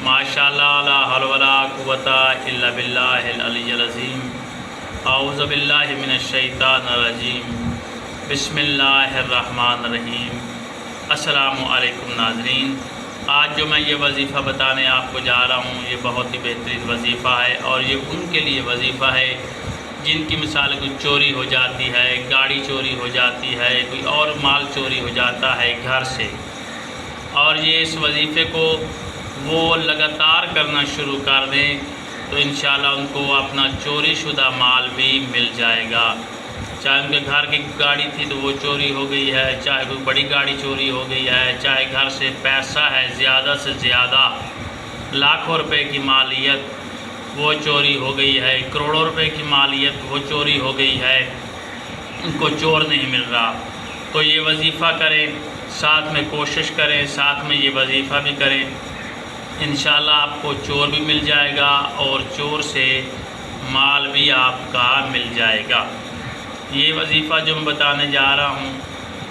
ماشاءاللہ لا حول ولا قوۃ الا باللہ العلی العظیم۔ اعوذ باللہ من الشیطان الرجیم، بسم اللہ الرحمن الرحیم۔ السلام علیکم ناظرین، آج جو میں یہ وظیفہ بتانے آپ کو جا رہا ہوں، یہ بہت ہی بہترین وظیفہ ہے، اور یہ ان کے لیے وظیفہ ہے جن کی مثال کوئی چوری ہو جاتی ہے، گاڑی چوری ہو جاتی ہے، کوئی اور مال چوری ہو جاتا ہے گھر سے، اور یہ اس وظیفے کو وہ لگاتار کرنا شروع کر دیں تو انشاءاللہ ان کو اپنا چوری شدہ مال بھی مل جائے گا۔ چاہے ان کے گھر کی گاڑی تھی تو وہ چوری ہو گئی ہے، چاہے کوئی بڑی گاڑی چوری ہو گئی ہے، چاہے گھر سے پیسہ ہے زیادہ سے زیادہ لاکھوں روپے کی مالیت وہ چوری ہو گئی ہے، کروڑوں روپے کی مالیت وہ چوری ہو گئی ہے، ان کو چور نہیں مل رہا، تو یہ وظیفہ کریں، ساتھ میں کوشش کریں، ساتھ میں یہ وظیفہ بھی کریں، انشاءاللہ آپ کو چور بھی مل جائے گا اور چور سے مال بھی آپ کا مل جائے گا۔ یہ وظیفہ جو میں بتانے جا رہا ہوں،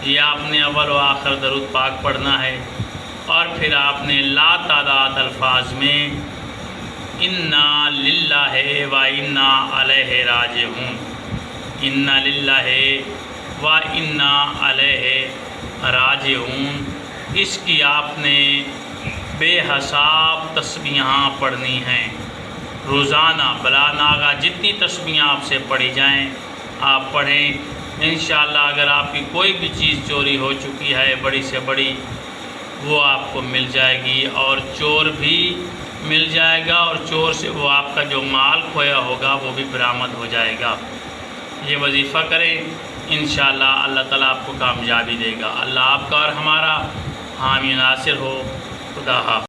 یہ آپ نے اول و آخر درود پاک پڑھنا ہے، اور پھر آپ نے لا تعداد الفاظ میں انا للہ و انا الیہ راجعون، انا للہ و انا الیہ راجعون، اس کی آپ نے بے حساب تسبیحاں پڑھنی ہیں روزانہ، بلا ناغہ جتنی تسبیحاں آپ سے پڑھی جائیں آپ پڑھیں۔ انشاءاللہ اگر آپ کی کوئی بھی چیز چوری ہو چکی ہے بڑی سے بڑی، وہ آپ کو مل جائے گی، اور چور بھی مل جائے گا، اور چور سے وہ آپ کا جو مال کھویا ہوگا وہ بھی برآمد ہو جائے گا۔ یہ وظیفہ کریں، انشاءاللہ اللہ تعالیٰ آپ کو کامیابی دے گا۔ اللہ آپ کا اور ہمارا حامی ناصر ہو۔ خدا حافظ۔